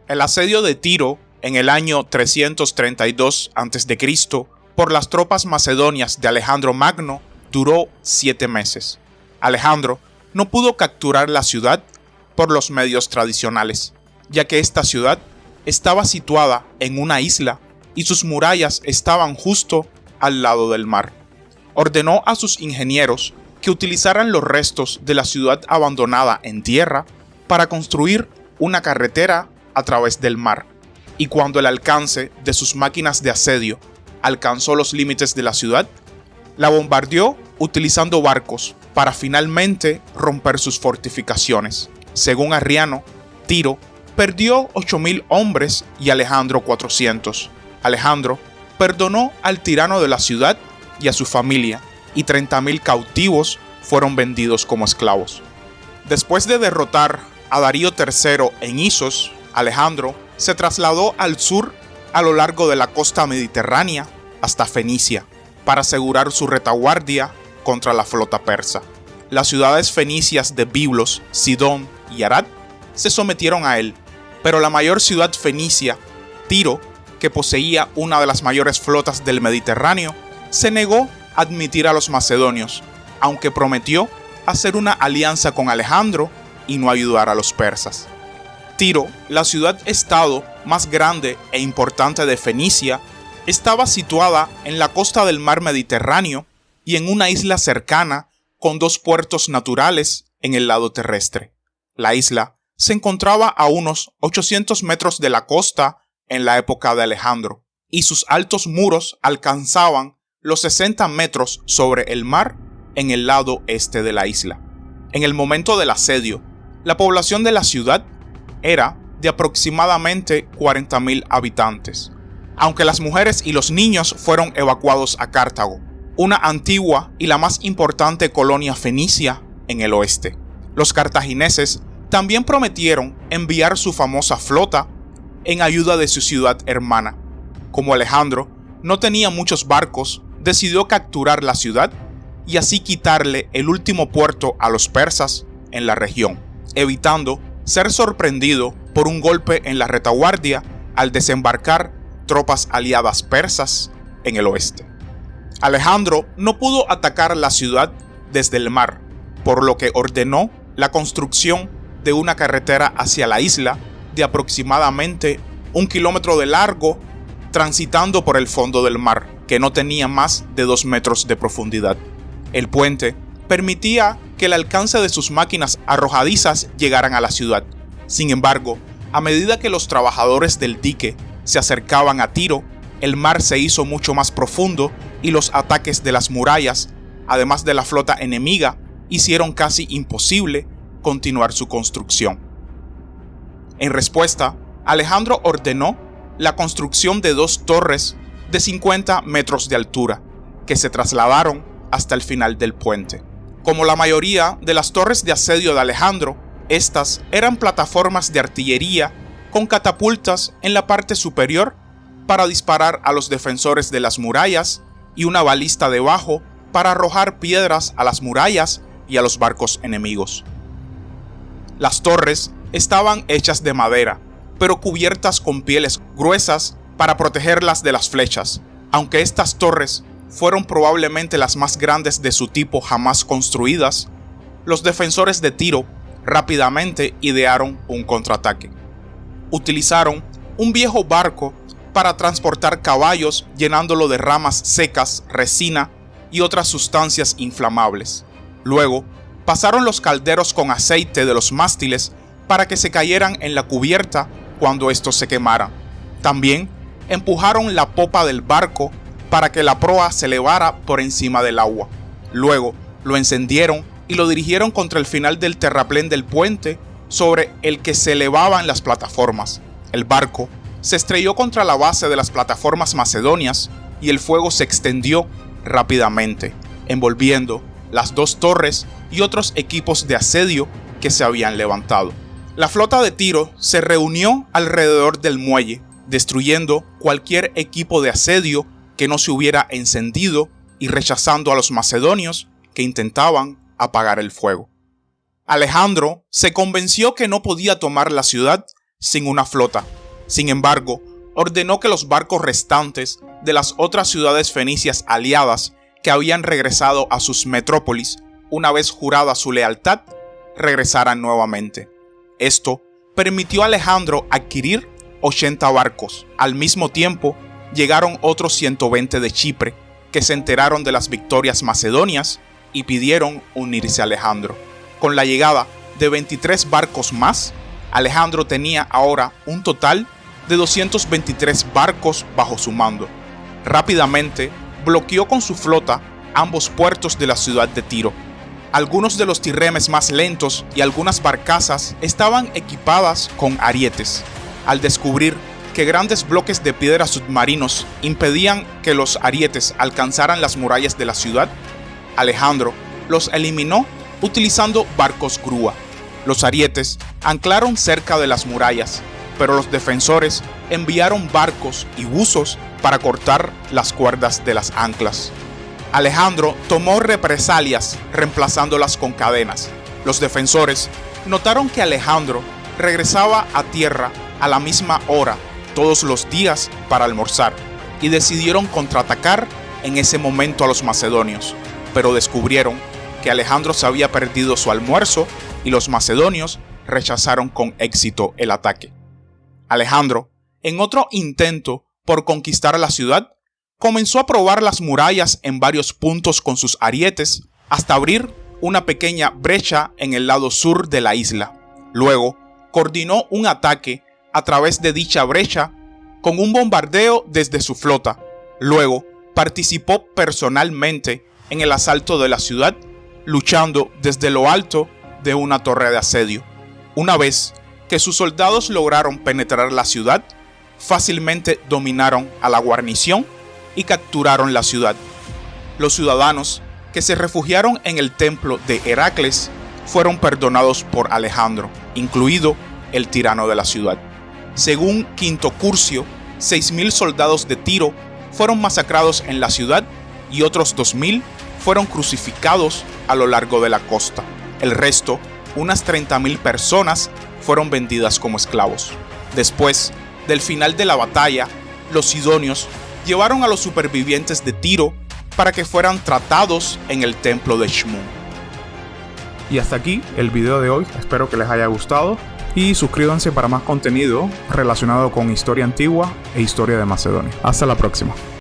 El asedio de Tiro en el año 332 a.C. por las tropas macedonias de Alejandro Magno duró 7 meses. Alejandro no pudo capturar la ciudad por los medios tradicionales, ya que esta ciudad estaba situada en una isla y sus murallas estaban justo al lado del mar. Ordenó a sus ingenieros que utilizaran los restos de la ciudad abandonada en tierra para construir una carretera a través del mar, y cuando el alcance de sus máquinas de asedio alcanzó los límites de la ciudad, la bombardeó utilizando barcos para finalmente romper sus fortificaciones. Según Arriano, Tiro perdió 8.000 hombres y Alejandro 400. Alejandro perdonó al tirano de la ciudad y a su familia, y 30.000 cautivos fueron vendidos como esclavos. Después de derrotar a Darío III en Isos, Alejandro se trasladó al sur a lo largo de la costa mediterránea hasta Fenicia para asegurar su retaguardia contra la flota persa. Las ciudades fenicias de Biblos, Sidón y Arad se sometieron a él, pero la mayor ciudad fenicia, Tiro, que poseía una de las mayores flotas del Mediterráneo, se negó a admitir a los macedonios, aunque prometió hacer una alianza con Alejandro y no ayudar a los persas. Tiro, la ciudad-estado más grande e importante de Fenicia, estaba situada en la costa del mar Mediterráneo y en una isla cercana con 2 puertos naturales en el lado terrestre. La isla se encontraba a unos 800 metros de la costa en la época de Alejandro, y sus altos muros alcanzaban los 60 metros sobre el mar en el lado este de la isla. En el momento del asedio, la población de la ciudad era de aproximadamente 40.000 habitantes, aunque las mujeres y los niños fueron evacuados a Cartago, una antigua y la más importante colonia fenicia en el oeste. Los cartagineses también prometieron enviar su famosa flota en ayuda de su ciudad hermana. Como Alejandro no tenía muchos barcos, decidió capturar la ciudad y así quitarle el último puerto a los persas en la región, evitando ser sorprendido por un golpe en la retaguardia al desembarcar tropas aliadas persas en el oeste. Alejandro no pudo atacar la ciudad desde el mar, por lo que ordenó la construcción de una carretera hacia la isla de aproximadamente 1 kilómetro de largo, transitando por el fondo del mar, que no tenía más de 2 metros de profundidad. El puente permitía que el alcance de sus máquinas arrojadizas llegaran a la ciudad. Sin embargo, a medida que los trabajadores del dique se acercaban a Tiro, el mar se hizo mucho más profundo y los ataques de las murallas, además de la flota enemiga, hicieron casi imposible continuar su construcción. En respuesta, Alejandro ordenó la construcción de 2 torres de 50 metros de altura, que se trasladaron hasta el final del puente. Como la mayoría de las torres de asedio de Alejandro, estas eran plataformas de artillería con catapultas en la parte superior para disparar a los defensores de las murallas y una balista debajo para arrojar piedras a las murallas y a los barcos enemigos. Las torres estaban hechas de madera, pero cubiertas con pieles gruesas para protegerlas de las flechas, aunque estas torres fueron probablemente las más grandes de su tipo jamás construidas. Los defensores de Tiro rápidamente idearon un contraataque. Utilizaron un viejo barco para transportar caballos llenándolo de ramas secas, resina y otras sustancias inflamables. Luego, pasaron los calderos con aceite de los mástiles para que se cayeran en la cubierta cuando estos se quemaran. También empujaron la popa del barco para que la proa se elevara por encima del agua. Luego lo encendieron y lo dirigieron contra el final del terraplén del puente sobre el que se elevaban las plataformas. El barco se estrelló contra la base de las plataformas macedonias y el fuego se extendió rápidamente, envolviendo las 2 torres y otros equipos de asedio que se habían levantado. La flota de Tiro se reunió alrededor del muelle, destruyendo cualquier equipo de asedio que no se hubiera encendido y rechazando a los macedonios que intentaban apagar el fuego. Alejandro se convenció que no podía tomar la ciudad sin una flota. Sin embargo, ordenó que los barcos restantes de las otras ciudades fenicias aliadas que habían regresado a sus metrópolis una vez jurada su lealtad, regresaran nuevamente. Esto permitió a Alejandro adquirir 80 barcos. Al mismo tiempo, llegaron otros 120 de Chipre, que se enteraron de las victorias macedonias y pidieron unirse a Alejandro. Con la llegada de 23 barcos más, Alejandro tenía ahora un total de 223 barcos bajo su mando. Rápidamente bloqueó con su flota ambos puertos de la ciudad de Tiro. Algunos de los tirremes más lentos y algunas barcazas estaban equipadas con arietes. Al descubrir que grandes bloques de piedra submarinos impedían que los arietes alcanzaran las murallas de la ciudad, Alejandro los eliminó utilizando barcos grúa. Los arietes anclaron cerca de las murallas, pero los defensores enviaron barcos y buzos para cortar las cuerdas de las anclas. Alejandro tomó represalias reemplazándolas con cadenas. Los defensores notaron que Alejandro regresaba a tierra a la misma hora todos los días para almorzar y decidieron contraatacar en ese momento a los macedonios, pero descubrieron que Alejandro se había perdido su almuerzo y los macedonios rechazaron con éxito el ataque. Alejandro, en otro intento por conquistar la ciudad, comenzó a probar las murallas en varios puntos con sus arietes hasta abrir una pequeña brecha en el lado sur de la isla. Luego, coordinó un ataque a través de dicha brecha con un bombardeo desde su flota. Luego, participó personalmente en el asalto de la ciudad, luchando desde lo alto de una torre de asedio. Una vez que sus soldados lograron penetrar la ciudad, fácilmente dominaron a la guarnición y capturaron la ciudad. Los ciudadanos que se refugiaron en el templo de Heracles fueron perdonados por Alejandro, incluido el tirano de la ciudad. Según Quinto Curcio, 6.000 soldados de Tiro fueron masacrados en la ciudad y otros 2.000 fueron crucificados a lo largo de la costa. El resto, unas 30.000 personas, fueron vendidas como esclavos. Después del final de la batalla, los sidonios llevaron a los supervivientes de Tiro para que fueran tratados en el templo de Shmun. Y hasta aquí el video de hoy, espero que les haya gustado y suscríbanse para más contenido relacionado con historia antigua e historia de Macedonia. Hasta la próxima.